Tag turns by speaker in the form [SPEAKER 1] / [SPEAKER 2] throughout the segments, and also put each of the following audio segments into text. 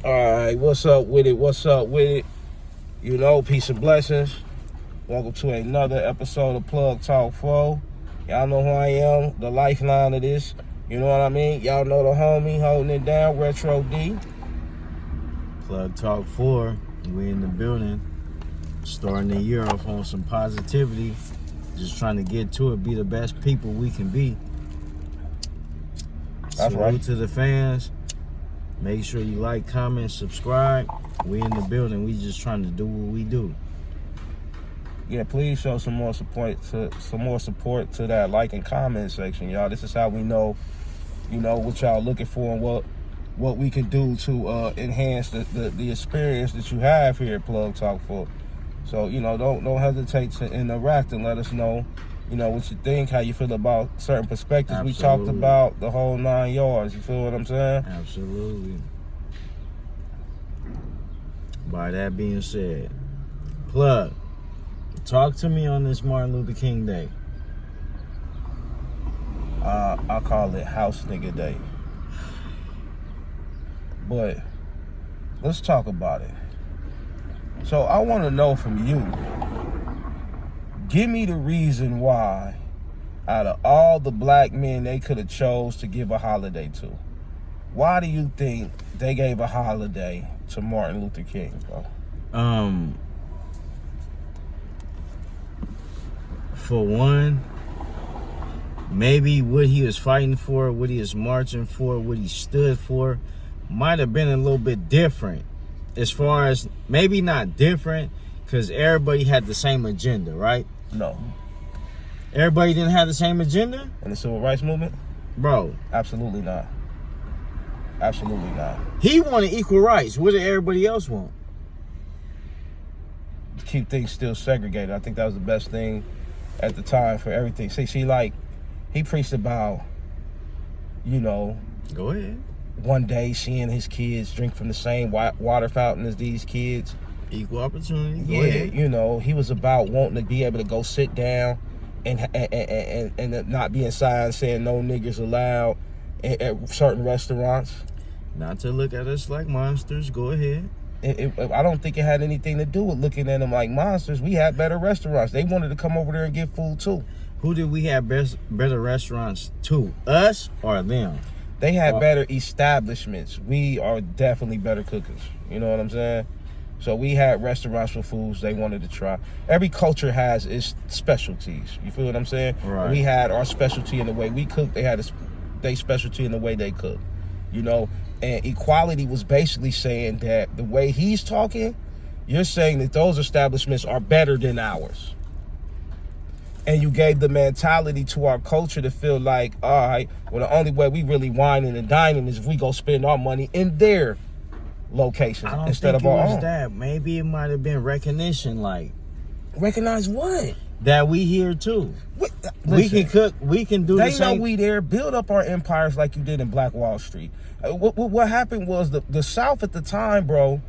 [SPEAKER 1] All right, what's up with it? What's up with it? You know, peace and blessings. Welcome to another episode of Plug Talk 4. Y'all know who I am, the lifeline of this. You know what I mean? Y'all know the homie holding it down, Retro D.
[SPEAKER 2] Plug Talk 4, we in the building. Starting the year off on some positivity. Just trying to get to it, be the best people we can be.
[SPEAKER 1] That's
[SPEAKER 2] Salute
[SPEAKER 1] right.
[SPEAKER 2] to the fans. Make sure you like, comment, subscribe. We in the building. We just trying to do what we do.
[SPEAKER 1] Yeah, please show some more support to that like and comment section, y'all. This is how we know, what y'all looking for and what we can do to enhance the experience that you have here at Plug Talk 4. So, don't hesitate to interact and let us know, what you think, how you feel about certain perspectives.
[SPEAKER 2] Absolutely.
[SPEAKER 1] We talked about the whole 9 yards. You feel what I'm saying?
[SPEAKER 2] Absolutely. By that being said, Plug, talk to me on this Martin Luther King Day.
[SPEAKER 1] I call it House Nigga Day. But let's talk about it. So I want to know from you, give me the reason why out of all the black men they could have chose to give a holiday to, why do you think they gave a holiday to Martin Luther King, bro?
[SPEAKER 2] For one, maybe what he was fighting for, what he was marching for, what he stood for might have been a little bit different. As far as, maybe not different, because everybody had the same agenda, right?
[SPEAKER 1] No.
[SPEAKER 2] Everybody didn't have the same agenda?
[SPEAKER 1] In the civil rights movement?
[SPEAKER 2] Bro.
[SPEAKER 1] Absolutely not. Absolutely not.
[SPEAKER 2] He wanted equal rights. What did everybody else want?
[SPEAKER 1] To keep things still segregated. I think that was the best thing at the time for everything. See, like, he preached about,
[SPEAKER 2] Go ahead.
[SPEAKER 1] one day seeing his kids drink from the same water fountain as these kids.
[SPEAKER 2] Equal opportunity. Go
[SPEAKER 1] Yeah,
[SPEAKER 2] ahead.
[SPEAKER 1] he was about wanting to be able to go sit down and not be inside saying no niggers allowed at certain restaurants.
[SPEAKER 2] Not to look at us like monsters. Go ahead.
[SPEAKER 1] I don't think it had anything to do with looking at them like monsters. We had better restaurants. They wanted to come over there and get food too.
[SPEAKER 2] Who did we have better restaurants to? Us or them?
[SPEAKER 1] They had better establishments. We are definitely better cookers. You know what I'm saying? So we had restaurants for foods they wanted to try. Every culture has its specialties. You feel what I'm saying?
[SPEAKER 2] Right.
[SPEAKER 1] We had our specialty in the way we cook. They had their specialty in the way they cook. And equality was basically saying that the way he's talking, you're saying that those establishments are better than ours. And you gave the mentality to our culture to feel like, all right, well, the only way we really whining and dining is if we go spend our money in their locations instead of our own.
[SPEAKER 2] That. Maybe it might have been recognition, like.
[SPEAKER 1] Recognize what?
[SPEAKER 2] That we here too. We can cook, we can do the same.
[SPEAKER 1] They know we there. Build up our empires like you did in Black Wall Street. What happened was the South at the time, bro,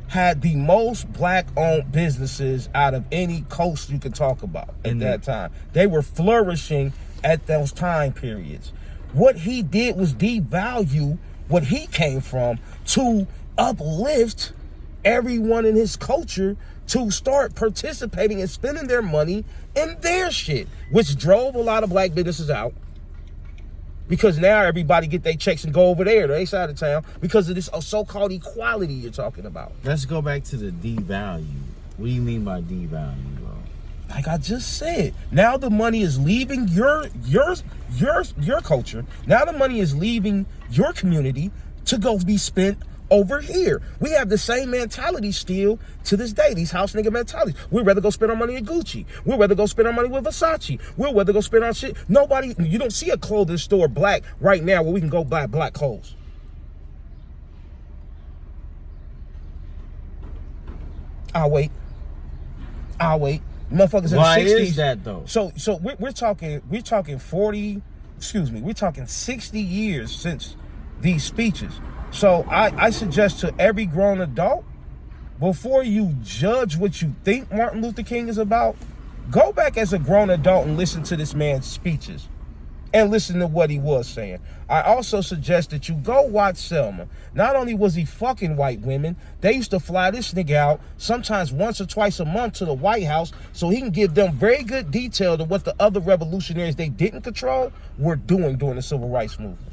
[SPEAKER 1] had the most black-owned businesses out of any coast you could talk about at that time. They were flourishing at those time periods. What he did was devalue what he came from to uplift everyone in his culture to start participating and spending their money in their shit, which drove a lot of black businesses out. Because now everybody get their checks and go over there to their side of town because of this so-called equality you're talking about.
[SPEAKER 2] Let's go back to the devalue. What do you mean by devalue, bro?
[SPEAKER 1] Like I just said, now the money is leaving your culture. Now the money is leaving your community to go be spent over here. We have the same mentality still to this day, these house nigga mentalities. We'd rather go spend our money at Gucci. We'd rather go spend our money with Versace. We'd rather go spend our shit. You don't see a clothing store black right now where we can go buy black clothes. I'll wait. Motherfuckers in
[SPEAKER 2] Why
[SPEAKER 1] the 60s.
[SPEAKER 2] is that though?
[SPEAKER 1] So we're talking 60 years since these speeches. So I suggest to every grown adult, before you judge what you think Martin Luther King is about, go back as a grown adult and listen to this man's speeches and listen to what he was saying. I also suggest that you go watch Selma. Not only was he fucking white women, they used to fly this nigga out sometimes once or twice a month to the White House so he can give them very good detail to what the other revolutionaries they didn't control were doing during the Civil Rights Movement.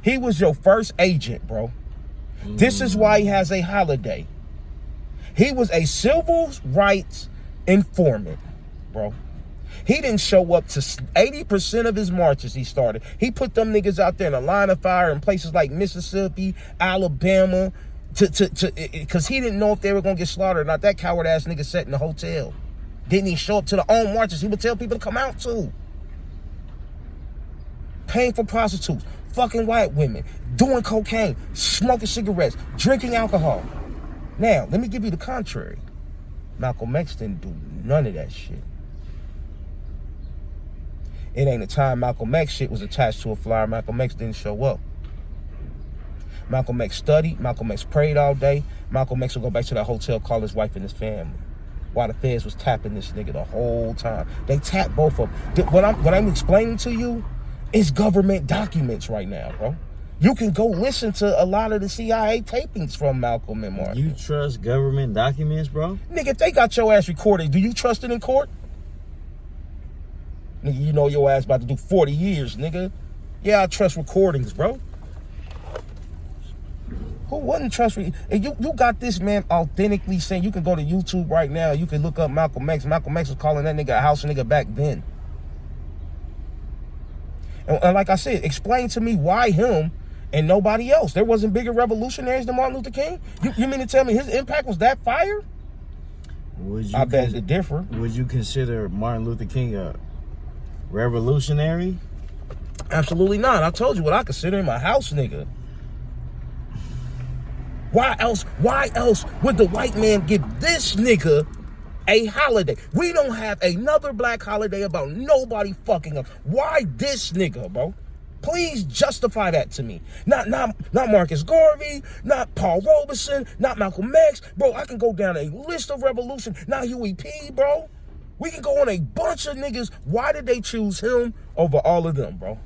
[SPEAKER 1] He was your first agent, bro. This is why he has a holiday. He was a civil rights informant, bro. He didn't show up to 80% of his marches he started. He put them niggas out there in a line of fire in places like Mississippi, Alabama, because he didn't know if they were going to get slaughtered or not. That coward-ass nigga sat in the hotel. Didn't he show up to the own marches he would tell people to come out to? Paying for prostitutes, fucking white women, doing cocaine, smoking cigarettes, drinking alcohol. Now, let me give you the contrary. Malcolm X didn't do none of that shit. It ain't the time Malcolm X shit was attached to a flyer. Malcolm X didn't show up. Malcolm X studied. Malcolm X prayed all day. Malcolm X would go back to that hotel, call his wife and his family, while the feds was tapping this nigga the whole time. They tapped both of them. What I'm explaining to you is government documents right now, bro. You can go listen to a lot of the CIA tapings from Malcolm and Martin.
[SPEAKER 2] You trust government documents, bro?
[SPEAKER 1] Nigga, if they got your ass recorded, do you trust it in court? Nigga, you know your ass about to do 40 years, nigga. Yeah, I trust recordings, bro. Who wouldn't trust me? And you got this man authentically saying, you can go to YouTube right now, you can look up Malcolm X. Malcolm X was calling that nigga a house nigga back then. And like I said, explain to me why him and nobody else. There wasn't bigger revolutionaries than Martin Luther King? You mean to tell me his impact was that fire? I beg to differ.
[SPEAKER 2] Would you consider Martin Luther King a revolutionary?
[SPEAKER 1] Absolutely not. I told you what I consider him, a house nigga. Why else would the white man give this nigga a holiday? We don't have another black holiday about nobody fucking up. Why this nigga, bro? Please justify that to me. Not Marcus Garvey, not Paul Robeson, not Malcolm X. Bro, I can go down a list of revolution, not Huey P, bro. We can go on a bunch of niggas. Why did they choose him over all of them, bro?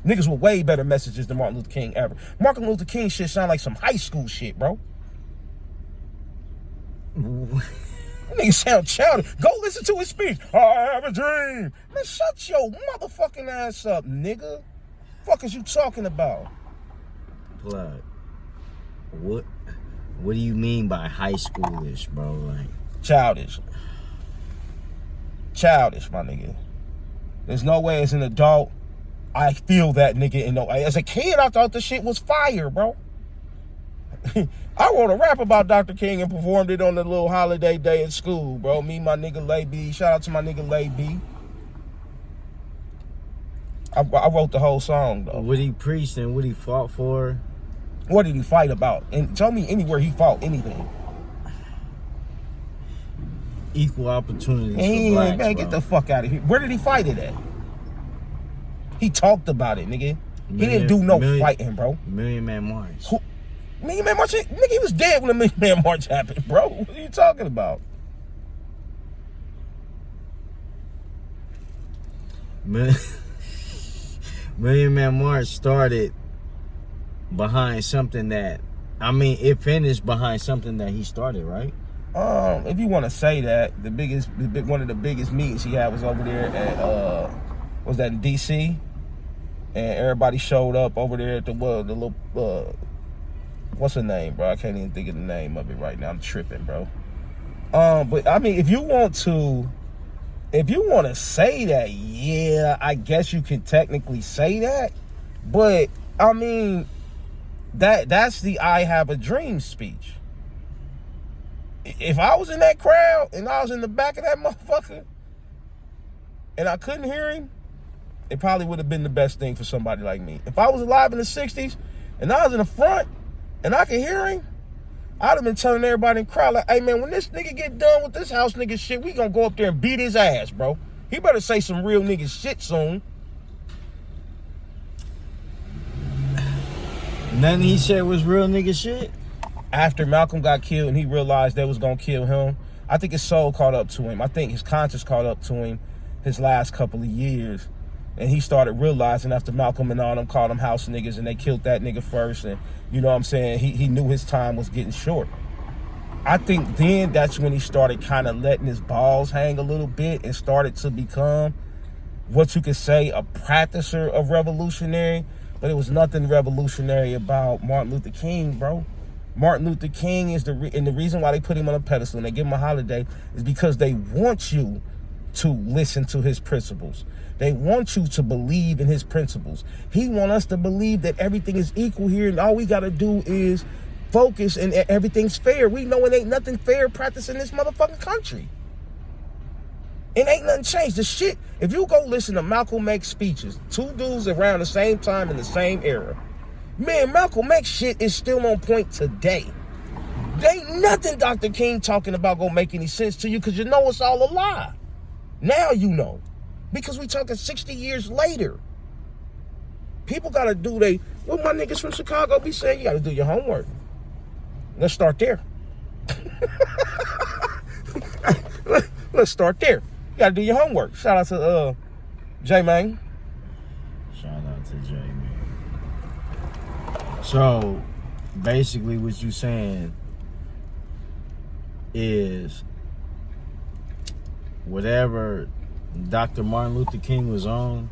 [SPEAKER 1] Niggas with way better messages than Martin Luther King ever. Martin Luther King shit sound like some high school shit, bro. Nigga sound childish. Go listen to his speech. I have a dream. Man, shut your motherfucking ass up, nigga. Fuck is you talking about?
[SPEAKER 2] Plug. What do you mean by high schoolish, bro? Like
[SPEAKER 1] childish, my nigga. There's no way as an adult I feel that nigga. And no, as a kid, I thought the shit was fire, bro. I wrote a rap about Dr. King and performed it on the little holiday day at school, bro. Me, my nigga Lay B. Shout out to my nigga Lay B. I wrote the whole song, though.
[SPEAKER 2] What he preached and what he fought for.
[SPEAKER 1] What did he fight about? And tell me anywhere he fought anything.
[SPEAKER 2] Equal opportunities for blacks,
[SPEAKER 1] man,
[SPEAKER 2] bro.
[SPEAKER 1] get the fuck out of here. Where did he fight it at? He talked about it, nigga. He didn't do no fighting, bro.
[SPEAKER 2] Million Man March.
[SPEAKER 1] Who? Million Man March? Nigga, he was dead when the Million Man March happened, bro. What are you talking about?
[SPEAKER 2] Million Man March started behind something that, it finished behind something that he started, right?
[SPEAKER 1] If you want to say that, one of the biggest meetings he had was over there at, was that in DC? And everybody showed up over there at the little, what's her name, bro? I can't even think of the name of it right now. I'm tripping, bro. But I mean, if you want to say that, yeah, I guess you can technically say that. But I mean, that's the I have a dream speech. If I was in that crowd and I was in the back of that motherfucker and I couldn't hear him, it probably would have been the best thing for somebody like me. If I was alive in the 60s and I was in the front and I could hear him, I'd have been telling everybody in the crowd, like, hey, man, when this nigga get done with this house nigga shit, we gonna go up there and beat his ass, bro. He better say some real nigga shit soon.
[SPEAKER 2] Nothing he said was real nigga shit?
[SPEAKER 1] After Malcolm got killed and he realized they was gonna kill him, I think his soul caught up to him. I think his conscience caught up to him his last couple of years. And he started realizing after Malcolm and all them called them house niggas and they killed that nigga first. And you know what I'm saying? He knew his time was getting short. I think then that's when he started kind of letting his balls hang a little bit and started to become what you could say a practicer of revolutionary. But it was nothing revolutionary about Martin Luther King, bro. Martin Luther King is and the reason why they put him on a pedestal and they give him a holiday is because they want you to listen to his principles. They want you to believe in his principles. He want us to believe that everything is equal here and all we got to do is focus and everything's fair. We know it ain't nothing fair practice in this motherfucking country. It ain't nothing changed. The shit, if you go listen to Malcolm X speeches, two dudes around the same time in the same era, man, Malcolm X shit is still on point today. There ain't nothing Dr. King talking about gonna make any sense to you because you know it's all a lie. Now you know. Because we talking 60 years later. People gotta do what my niggas from Chicago be saying, you gotta do your homework. Let's start there. Let's start there. You gotta do your homework. Shout out to J-Man.
[SPEAKER 2] Shout out to J-Man. So basically what you saying is whatever Dr. Martin Luther King was on,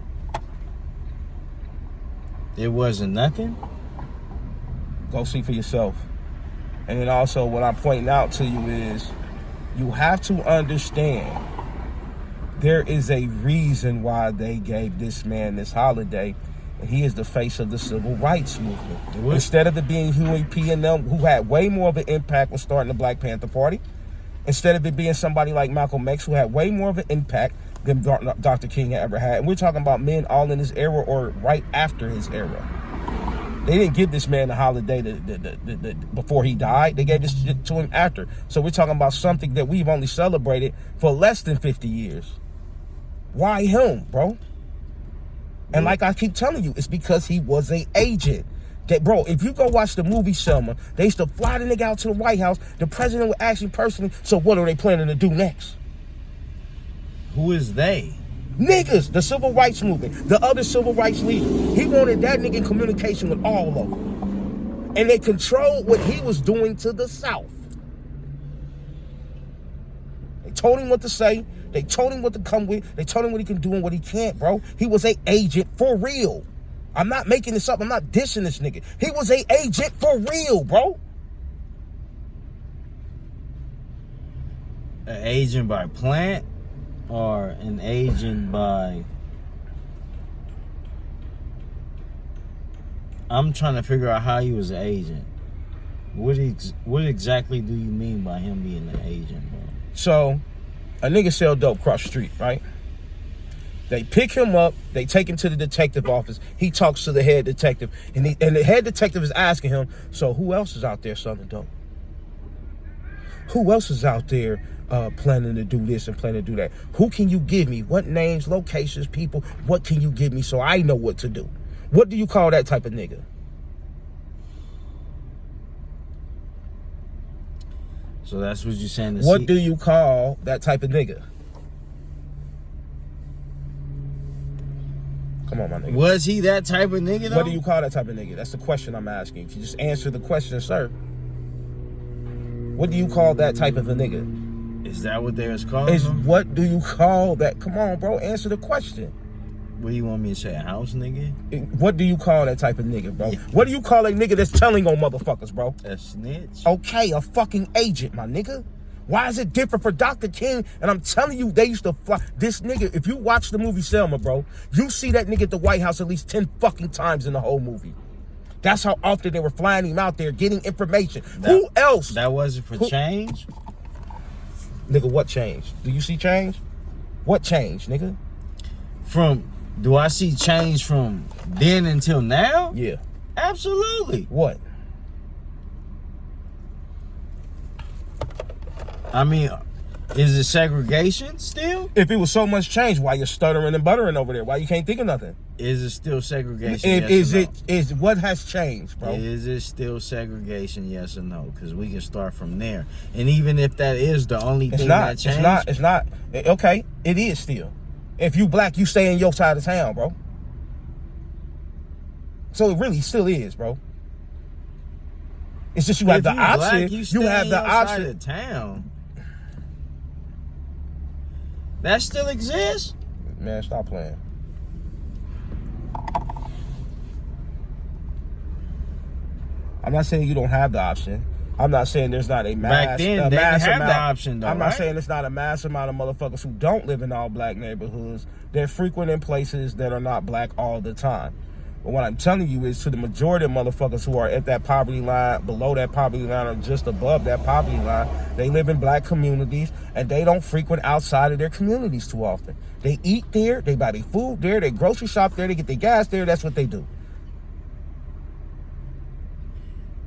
[SPEAKER 2] it wasn't nothing?
[SPEAKER 1] Go see for yourself. And then also what I'm pointing out to you is you have to understand there is a reason why they gave this man this holiday. And he is the face of the civil rights movement. Instead of it being Huey P. and them, who had way more of an impact when starting the Black Panther Party, instead of it being somebody like Malcolm X, who had way more of an impact than Dr. King ever had. And we're talking about men all in his era or right after his era. They didn't give this man a holiday before he died. They gave this shit to him after. So we're talking about something that we've only celebrated for less than 50 years. Why him, bro? And like I keep telling you, it's because he was an agent. That, bro, if you go watch the movie Selma, they used to fly the nigga out to the White House. The president would ask him personally, so what are they planning to do next?
[SPEAKER 2] Who is they?
[SPEAKER 1] Niggas, the civil rights movement, the other civil rights leaders. He wanted that nigga in communication with all of them. And they controlled what he was doing to the South. They told him what to say. They told him what to come with. They told him what he can do and what he can't, bro. He was an agent for real. I'm not making this up. I'm not dissing this nigga. He was an agent for real, bro.
[SPEAKER 2] An agent by plant or an agent by... I'm trying to figure out how he was an agent. What exactly do you mean by him being an agent, bro?
[SPEAKER 1] So, a nigga sell dope across the street, right? They pick him up, they take him to the detective office. He talks to the head detective, and the head detective is asking him, so who else is out there selling dope? Who else is out there planning to do this and planning to do that? Who can you give me? What names, locations, people, what can you give me so I know what to do? What do you call that type of nigga?
[SPEAKER 2] So that's what you're saying.
[SPEAKER 1] What do you call that type of nigga? Come on, my nigga.
[SPEAKER 2] Was he that type of nigga, though?
[SPEAKER 1] What do you call that type of nigga? That's the question I'm asking. If you just answer the question, sir. What do you call that type of a nigga?
[SPEAKER 2] Is that what they was calling him?
[SPEAKER 1] What do you call that? Come on, bro. Answer the question.
[SPEAKER 2] What do you want me to say? A house nigga?
[SPEAKER 1] What do you call that type of nigga, bro?
[SPEAKER 2] Yeah.
[SPEAKER 1] What do you call a nigga that's telling on motherfuckers, bro?
[SPEAKER 2] A snitch?
[SPEAKER 1] Okay, a fucking agent, my nigga. Why is it different for Dr. King? And I'm telling you, they used to fly. This nigga, if you watch the movie Selma, bro, you see that nigga at the White House at least 10 fucking times in the whole movie. That's how often they were flying him out there, getting information. Who else?
[SPEAKER 2] That wasn't for change?
[SPEAKER 1] Nigga, what changed? Do you see change? What changed, nigga?
[SPEAKER 2] Do I see change from then until now?
[SPEAKER 1] Yeah.
[SPEAKER 2] Absolutely.
[SPEAKER 1] What?
[SPEAKER 2] I mean, is it segregation still?
[SPEAKER 1] If it was so much change, why you stuttering and buttering over there? Why you can't think of nothing?
[SPEAKER 2] Is it still segregation?
[SPEAKER 1] Is what has changed, bro?
[SPEAKER 2] Is it still segregation? Yes or no? Because we can start from there. And even if that is the only thing that changed,
[SPEAKER 1] it's not. Okay, it is still. If you black, you stay in your side of town, bro. So it really still is, bro. It's just you have the option. You have the option.
[SPEAKER 2] Of town. That still exists?
[SPEAKER 1] Man, stop playing. I'm not saying you don't have the option. I'm not saying there's not a mass.
[SPEAKER 2] Back then, they didn't have the option, though.
[SPEAKER 1] I'm not
[SPEAKER 2] right?
[SPEAKER 1] saying it's not a mass amount of motherfuckers who don't live in all black neighborhoods. They're frequent in places that are not black all the time. But what I'm telling you is, to the majority of motherfuckers who are at that poverty line, below that poverty line, or just above that poverty line, they live in black communities, and they don't frequent outside of their communities too often. They eat there, they buy their food there, they grocery shop there, they get their gas there. That's what they do.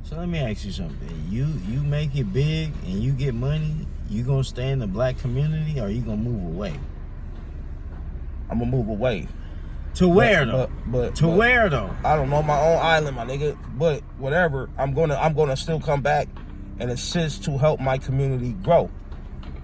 [SPEAKER 2] So let me ask you something. You make it big and you get money, you gonna stay in the black community, or you gonna move away?
[SPEAKER 1] I'm gonna move away.
[SPEAKER 2] To where though?
[SPEAKER 1] But
[SPEAKER 2] where though?
[SPEAKER 1] I don't know, my own island, my nigga. But whatever, I'm gonna still come back and assist to help my community grow.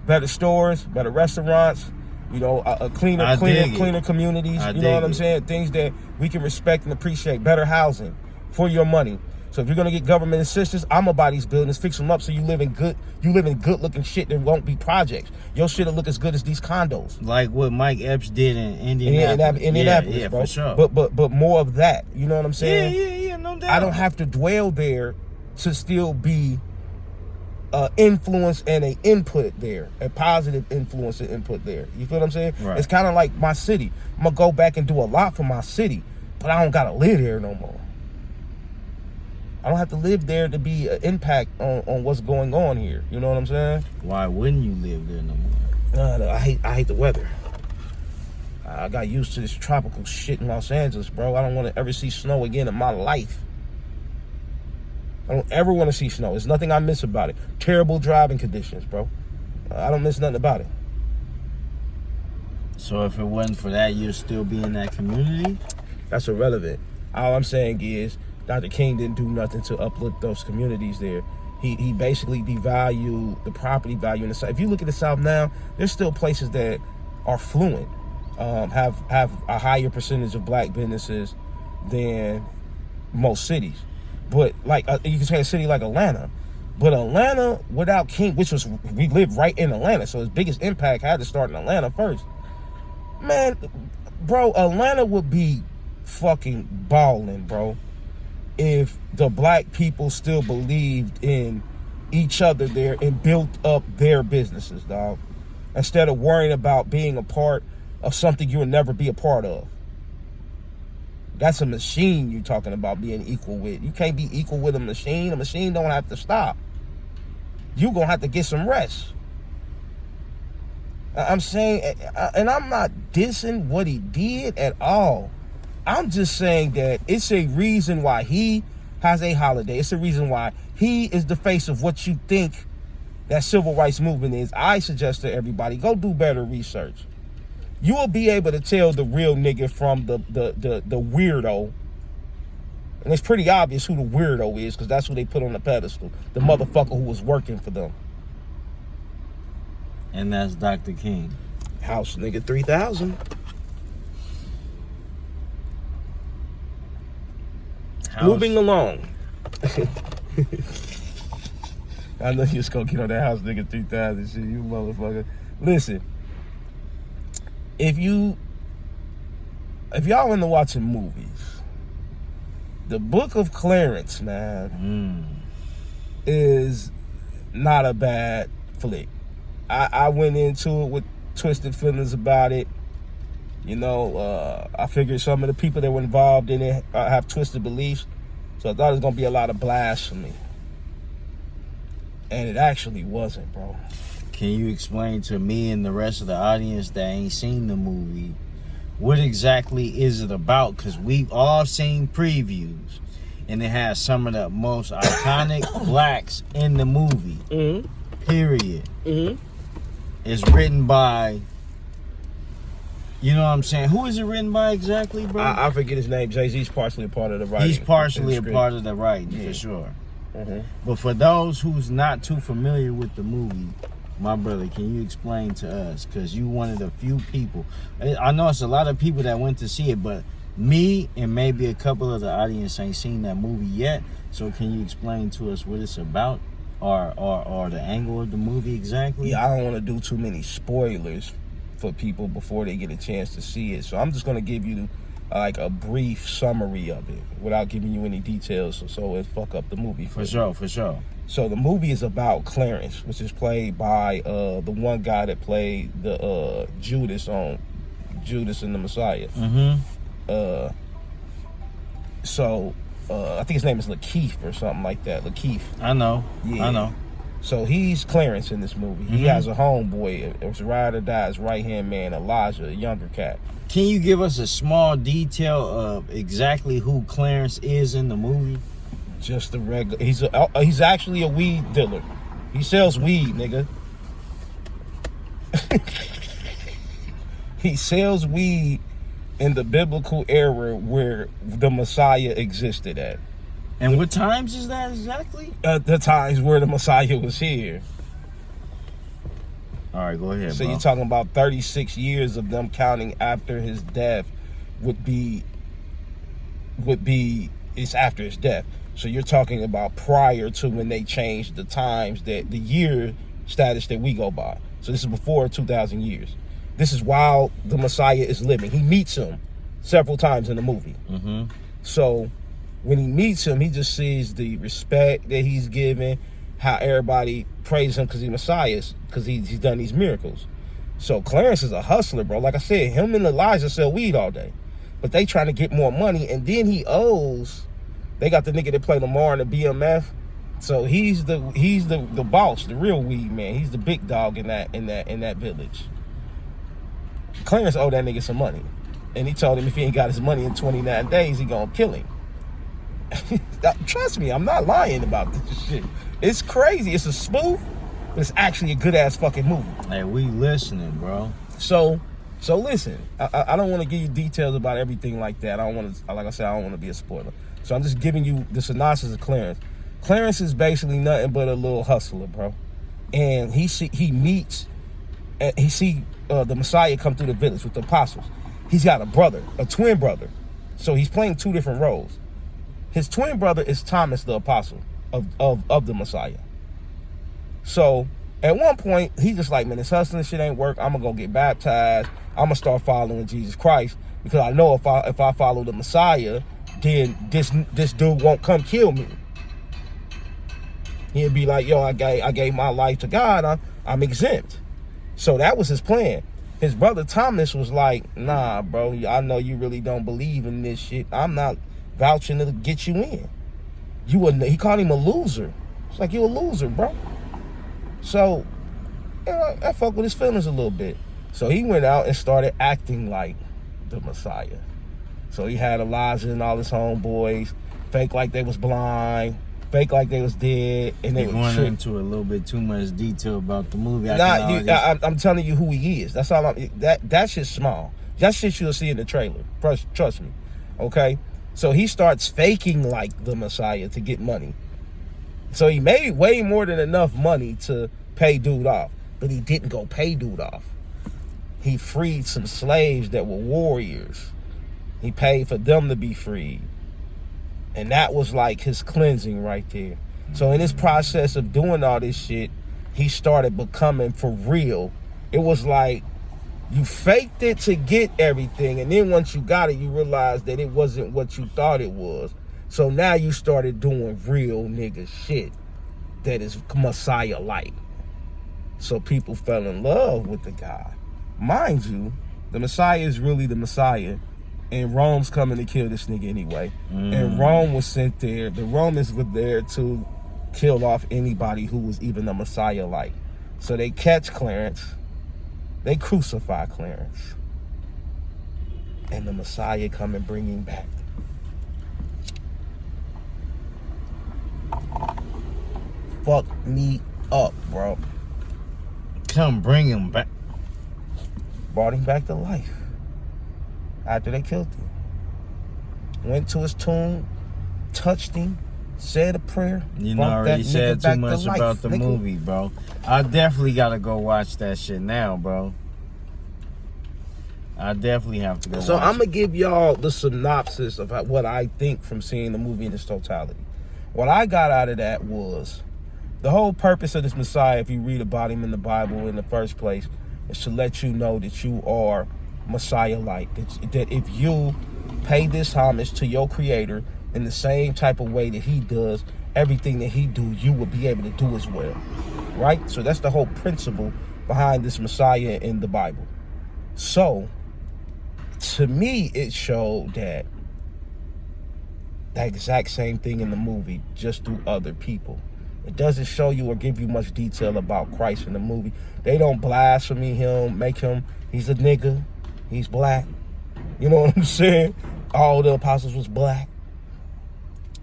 [SPEAKER 1] Better stores, better restaurants, you know, cleaner communities. You know what I'm saying? Things that we can respect and appreciate. Better housing for your money. So if you're gonna get government assistance, I'm gonna buy these buildings, fix them up so you live in good looking shit. There won't be projects. Your shit'll look as good as these condos.
[SPEAKER 2] Like what Mike Epps did in Indianapolis.
[SPEAKER 1] Indianapolis, bro.
[SPEAKER 2] For sure.
[SPEAKER 1] But more of that. You know what I'm saying?
[SPEAKER 2] Yeah, no doubt.
[SPEAKER 1] I don't have to dwell there to still be influence and a input there, a positive influence and input there. You feel what I'm saying?
[SPEAKER 2] Right.
[SPEAKER 1] It's kind of like my city. I'm gonna go back and do a lot for my city, but I don't gotta live there no more. I don't have to live there to be an impact on what's going on here. You know what I'm saying?
[SPEAKER 2] Why wouldn't you live there no more?
[SPEAKER 1] I hate the weather. I got used to this tropical shit in Los Angeles, bro. I don't want to ever see snow again in my life. I don't ever want to see snow. There's nothing I miss about it. Terrible driving conditions, bro. I don't miss nothing about it.
[SPEAKER 2] So if it wasn't for that, you'd still be in that community?
[SPEAKER 1] That's irrelevant. All I'm saying is, Dr. King didn't do nothing to uplift those communities there. He basically devalued the property value in the South. If you look at the South now, there's still places that are fluent, have a higher percentage of black businesses than most cities. But like you can say a city like Atlanta, but Atlanta without King, we live right in Atlanta, so his biggest impact had to start in Atlanta first. Man, bro, Atlanta would be fucking balling, bro, if the black people still believed in each other there and built up their businesses, dog, instead of worrying about being a part of something you'll never be a part of. That's a machine you're talking about being equal with. You can't be equal with a machine. A machine don't have to stop. You're going to have to get some rest. I'm saying, and I'm not dissing what he did at all. I'm just saying that it's a reason why he has a holiday. It's a reason why he is the face of what you think that civil rights movement is. I suggest to everybody, go do better research. You will be able to tell the real nigga from the weirdo. And it's pretty obvious who the weirdo is, because that's who they put on the pedestal. The motherfucker who was working for them.
[SPEAKER 2] And that's Dr. King.
[SPEAKER 1] House nigga 3000. Moving along. I know you just gonna get on that house nigga 3000 shit, you motherfucker. Listen, if y'all into watching movies, the Book of Clarence, man, is not a bad flick. I went into it with twisted feelings about it. You know, I figured some of the people that were involved in it have twisted beliefs, so I thought it was gonna be a lot of blasphemy, and it actually wasn't, bro.
[SPEAKER 2] Can you explain to me and the rest of the audience that ain't seen the movie, what exactly is it about? Because we've all seen previews, and it has some of the most iconic blacks in the movie. Mm-hmm. Period. Mm-hmm. It's written by, you know what I'm saying? Who is it written by exactly, bro?
[SPEAKER 1] I forget his name. Jay-Z's partially a part of the writing.
[SPEAKER 2] He's partially a part of the writing, for sure. Mm-hmm. But for those who's not too familiar with the movie, My brother, can you explain to us? Because you one of the few people. I know it's a lot of people that went to see it, but me and maybe a couple of the audience ain't seen that movie yet. So can you explain to us what it's about, or the angle of the movie exactly?
[SPEAKER 1] Yeah, I don't want to do too many spoilers for people before they get a chance to see it. So I'm just gonna give you like a brief summary of it without giving you any details, so it fuck up the movie.
[SPEAKER 2] For sure.
[SPEAKER 1] So the movie is about Clarence, which is played by the one guy that played the Judas on Judas and the Messiah. So I think his name is Lakeith or something like that. Lakeith.
[SPEAKER 2] I know.
[SPEAKER 1] Yeah.
[SPEAKER 2] I know.
[SPEAKER 1] So he's Clarence in this movie. He has a homeboy. It was ride or die, his right-hand man, Elijah, a younger cat.
[SPEAKER 2] Can you give us a small detail of exactly who Clarence is in the movie?
[SPEAKER 1] Just a regular. He's actually a weed dealer. He sells weed, nigga. He sells weed in the biblical era where the Messiah existed at.
[SPEAKER 2] And what times is that exactly?
[SPEAKER 1] The times where the Messiah was here.
[SPEAKER 2] All right, go ahead,
[SPEAKER 1] So
[SPEAKER 2] bro.
[SPEAKER 1] you're talking about 36 years of them counting after his death would be it's after his death. So you're talking about prior to when they changed the times, that the year status that we go by. So this is before 2,000 years. This is while the Messiah is living. He meets him several times in the movie. So when he meets him, he just sees the respect that he's given, how everybody praise him because he's Messiah, because he's done these miracles. So Clarence is a hustler, bro. Like I said, him and Elijah sell weed all day, but they trying to get more money, and then he owes. They got the nigga that play Lamar in the BMF, so he's the boss, the real weed man. He's the big dog in that village. Clarence owed that nigga some money, and he told him if he ain't got his money in 29 days, he gonna kill him. Trust me, I'm not lying about this shit. It's crazy. It's a spoof, but it's actually a good ass fucking movie.
[SPEAKER 2] Hey, we listening, bro.
[SPEAKER 1] So listen. I don't want to give you details about everything like that. I don't want to, like I said, I don't want to be a spoiler. So I'm just giving you the synopsis of Clarence. Clarence is basically nothing but a little hustler, bro. And he meets, and he see the Messiah come through the village with the apostles. He's got a brother, a twin brother. So he's playing two different roles. His twin brother is Thomas the apostle of the Messiah. So at one point, he's just like, man, this hustling shit ain't work. I'm going to go get baptized. I'm going to start following Jesus Christ, because I know if I follow the Messiah, then this dude won't come kill me. He'd be like, yo, I gave my life to God. I'm exempt. So that was his plan. His brother Thomas was like, nah, bro, I know you really don't believe in this shit. I'm not vouching to get you in. He called him a loser. It's like, you a loser, bro. So, you know, I fuck with his feelings a little bit. So he went out and started acting like the Messiah. So he had Elijah and all his homeboys fake like they was blind, fake like they was dead, and they
[SPEAKER 2] You're
[SPEAKER 1] were
[SPEAKER 2] going into a little bit too much detail about the movie.
[SPEAKER 1] I'm telling you who he is. That's all. That shit's small. That shit you'll see in the trailer. Trust me. Okay. So he starts faking like the Messiah to get money. So he made way more than enough money to pay dude off, but he didn't go pay dude off. He freed some slaves that were warriors. He paid for them to be freed. And that was like his cleansing right there. So in this process of doing all this shit, he started becoming for real. It was like you faked it to get everything, and then once you got it, you realized that it wasn't what you thought it was. So now you started doing real nigga shit that is Messiah-like. So people fell in love with the guy. Mind you, the Messiah is really the Messiah, and Rome's coming to kill this nigga anyway. And Rome was sent there. The Romans were there to kill off anybody who was even a Messiah-like. So they catch Clarence. They crucify Clarence. And the Messiah come and bring him back. Fuck me up, bro.
[SPEAKER 2] Come bring him back.
[SPEAKER 1] Brought him back to life after they killed him. Went to his tomb, touched him, said a prayer.
[SPEAKER 2] You
[SPEAKER 1] brought
[SPEAKER 2] know, already
[SPEAKER 1] that
[SPEAKER 2] said
[SPEAKER 1] nigga
[SPEAKER 2] too
[SPEAKER 1] back
[SPEAKER 2] much
[SPEAKER 1] to life,
[SPEAKER 2] about the
[SPEAKER 1] nigga.
[SPEAKER 2] movie, bro. I definitely gotta go watch that shit now, bro. I definitely have to go
[SPEAKER 1] So
[SPEAKER 2] watch
[SPEAKER 1] I'm
[SPEAKER 2] it.
[SPEAKER 1] gonna give y'all the synopsis of what I think from seeing the movie in its totality. What I got out of that was the whole purpose of this Messiah, if you read about him in the Bible in the first place, is to let you know that you are Messiah-like. That if you pay this homage to your Creator in the same type of way that He does, everything that He do, you will be able to do as well. Right? So that's the whole principle behind this Messiah in the Bible. So, to me, it showed that exact same thing in the movie, just through other people. It doesn't show you or give you much detail about Christ in the movie. They don't blaspheme him, make him, he's a nigga, he's black. You know what I'm saying? All the apostles was black.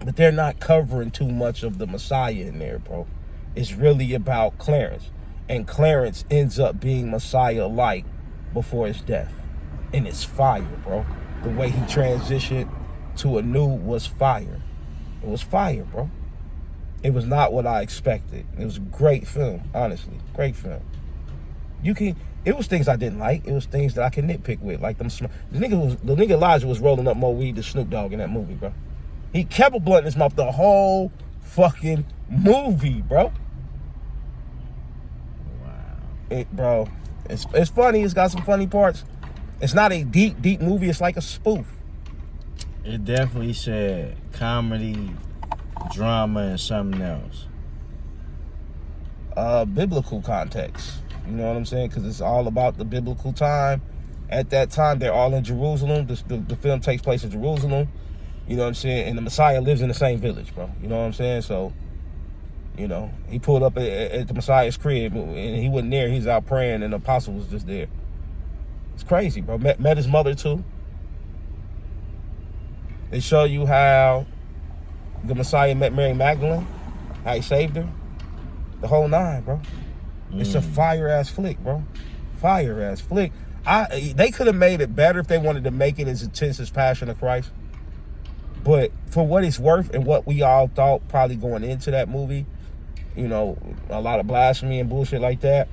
[SPEAKER 1] But they're not covering too much of the Messiah in there, bro. It's really about Clarence. And Clarence ends up being Messiah-like before his death. And it's fire, bro. The way he transitioned to a new was fire. It was fire, bro. It was not what I expected. It was a great film, honestly. Great film. It was things I didn't like. It was things that I can nitpick with. Like the nigga Elijah was rolling up more weed than Snoop Dogg in that movie, bro. He kept a blunt in his mouth the whole fucking movie, bro.
[SPEAKER 2] Wow.
[SPEAKER 1] Bro, it's funny. It's got some funny parts. It's not a deep movie. It's like a spoof.
[SPEAKER 2] It definitely said comedy, drama, and something else.
[SPEAKER 1] Biblical context. You know what I'm saying? Because it's all about the biblical time. At that time, they're all in Jerusalem. The film takes place in Jerusalem. You know what I'm saying? And the Messiah lives in the same village, bro. You know what I'm saying? So, you know, he pulled up at the Messiah's crib, and he wasn't there. He was out praying, and the apostle was just there. It's crazy, bro. Met his mother, too. They show you how the Messiah met Mary Magdalene, how he saved her. The whole nine, bro. It's a fire-ass flick, bro. Fire-ass flick. They could have made it better if they wanted to make it as intense as Passion of Christ. But for what it's worth and what we all thought probably going into that movie, you know, a lot of blasphemy and bullshit like that,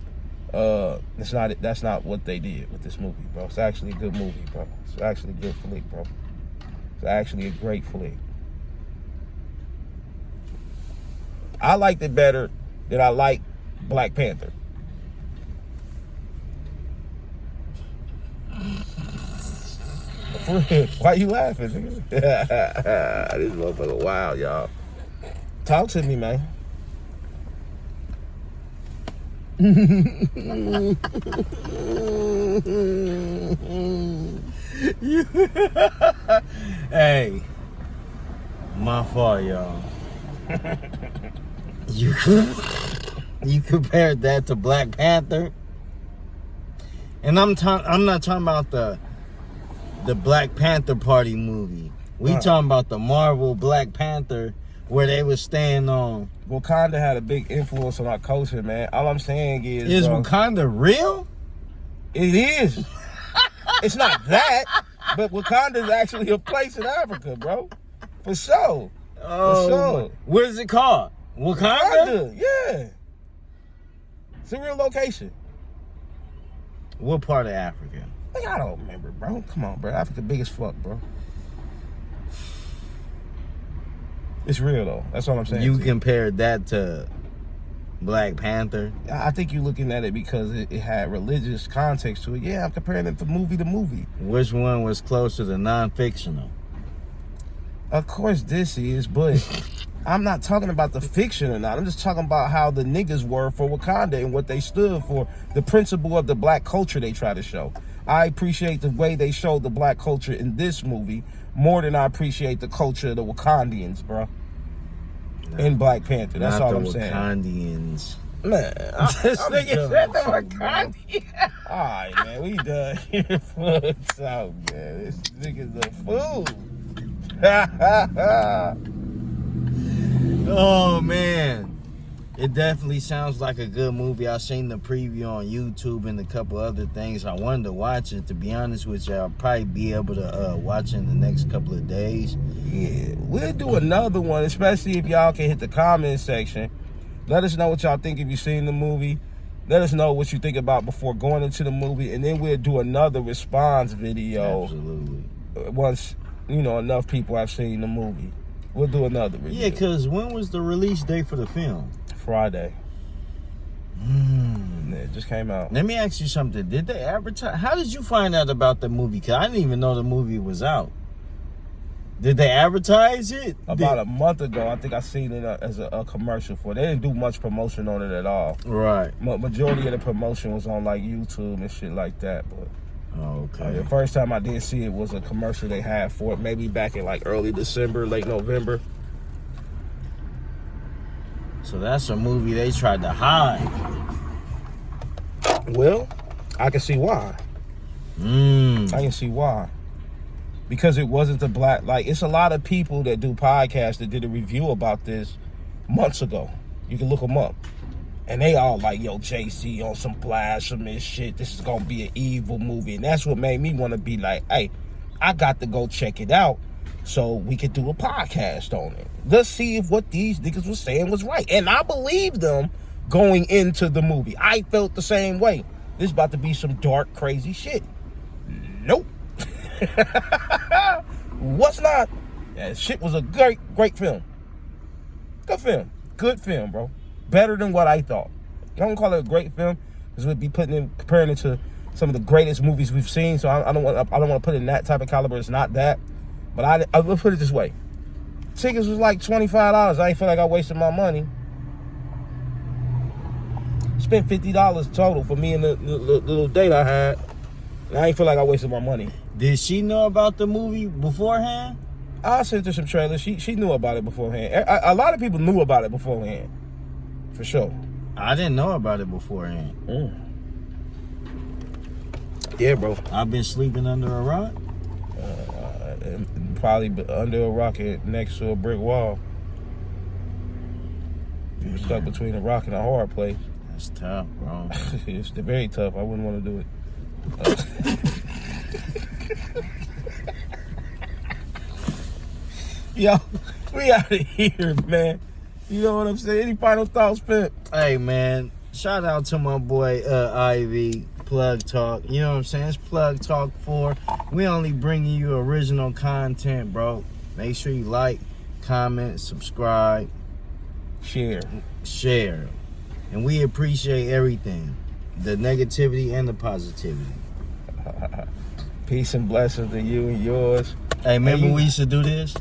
[SPEAKER 1] that's not what they did with this movie, bro. It's actually a good movie, bro. It's actually a good flick, bro. It's actually a great flick. I liked it better than I liked Black Panther. For real. Why you laughing, nigga? This motherfucker wild, y'all. Talk to me, man.
[SPEAKER 2] Hey, my fault, y'all. You compared that to Black Panther, and I'm not talking about the Black Panther Party movie. We talking about the Marvel Black Panther, where they was staying on.
[SPEAKER 1] Wakanda had a big influence on our culture, man. All I'm saying is bro,
[SPEAKER 2] Wakanda real?
[SPEAKER 1] It is. It's not that, but Wakanda is actually a place in Africa, bro. For sure.
[SPEAKER 2] Oh,
[SPEAKER 1] for sure.
[SPEAKER 2] What is it called? Wakanda?
[SPEAKER 1] Yeah. It's a real location.
[SPEAKER 2] What part of Africa?
[SPEAKER 1] Like, I don't remember, bro. Come on, bro. Africa big as fuck, bro. It's real, though. That's all I'm saying.
[SPEAKER 2] You compared that to Black Panther?
[SPEAKER 1] I think you're looking at it because it had religious context to it. Yeah, I'm comparing it from movie to movie.
[SPEAKER 2] Which one was closer to non-fictional?
[SPEAKER 1] Of course this is, but I'm not talking about the fiction or not. I'm just talking about how the niggas were for Wakanda and what they stood for. The principle of the black culture they try to show. I appreciate the way they showed the black culture in this movie more than I appreciate the culture of the Wakandians, bro. In Black Panther. That's all I'm saying.
[SPEAKER 2] Wakandians.
[SPEAKER 1] Man, this nigga said the Wakandians. All right, man, we done here for the out, man. This nigga's a fool.
[SPEAKER 2] Oh, man. It definitely sounds like a good movie. I seen the preview on YouTube and a couple other things. I wanted to watch it. To be honest with you, I'll probably be able to watch it in the next couple of days.
[SPEAKER 1] Yeah, we'll do another one, especially if y'all can hit the comment section. Let us know what y'all think if you've seen the movie. Let us know what you think about before going into the movie, and then we'll do another response video.
[SPEAKER 2] Absolutely.
[SPEAKER 1] Once, enough people have seen the movie. We'll do another review.
[SPEAKER 2] Yeah, because when was the release date for the film?
[SPEAKER 1] Friday. Yeah, it just came out.
[SPEAKER 2] Let me ask you something. Did they advertise? How did you find out about the movie? Because I didn't even know the movie was out. Did they advertise it?
[SPEAKER 1] About a month ago, I think I seen it as a commercial for it. They didn't do much promotion on it at all.
[SPEAKER 2] Right.
[SPEAKER 1] Majority of the promotion was on like YouTube and shit like that. But
[SPEAKER 2] okay.
[SPEAKER 1] The first time I did see it was a commercial they had for it, maybe back in like early December, late November.
[SPEAKER 2] So that's a movie they tried to hide.
[SPEAKER 1] Well, I can see why. I can see why. Because it wasn't the black, like, it's a lot of people that do podcasts that did a review about this months ago. You can look them up. And they all like, yo, JC on some blasphemous shit. This is going to be an evil movie. And that's what made me want to be like, hey, I got to go check it out so we could do a podcast on it. Let's see if what these niggas was saying was right. And I believed them going into the movie. I felt the same way. This is about to be some dark, crazy shit. Nope. What's not? That shit was a great film. Good film. Good film, bro. Better than what I thought. I don't call it a great film because we'd be comparing it to some of the greatest movies we've seen. So I don't want to put it in that type of caliber. It's not that. But I will put it this way. Tickets was like $25. I ain't feel like I wasted my money. Spent $50 total for me and the little date I had. And I ain't feel like I wasted my money.
[SPEAKER 2] Did she know about the movie beforehand?
[SPEAKER 1] I sent her some trailers. She knew about it beforehand. A lot of people knew about it beforehand. For sure.
[SPEAKER 2] I didn't know about it beforehand.
[SPEAKER 1] Yeah, bro.
[SPEAKER 2] I've been sleeping under a rock?
[SPEAKER 1] Probably under a rock next to a brick wall. You were stuck between a rock and a hard place.
[SPEAKER 2] That's tough, bro.
[SPEAKER 1] It's very tough. I wouldn't want to do it. Yo, we out of here, man. You know what I'm saying? Any final thoughts, Pimp?
[SPEAKER 2] Hey, man. Shout out to my boy Ivy, Plug Talk. You know what I'm saying? It's Plug Talk 4. We only bringing you original content, bro. Make sure you like, comment, subscribe,
[SPEAKER 1] share.
[SPEAKER 2] And we appreciate everything. The negativity and the positivity.
[SPEAKER 1] Peace and blessings to you and yours.
[SPEAKER 2] Hey, remember we used to do this?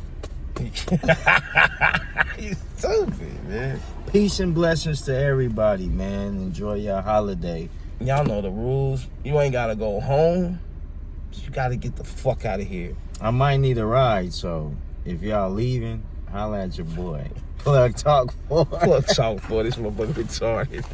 [SPEAKER 1] You stupid, man.
[SPEAKER 2] Peace and blessings to everybody, man. Enjoy your holiday.
[SPEAKER 1] Y'all know the rules. You ain't gotta go home. You gotta get the fuck out of here.
[SPEAKER 2] I might need a ride, so if y'all leaving, holla at your boy. Plug Talk 4.
[SPEAKER 1] Plug Talk 4. This motherfucker retarded.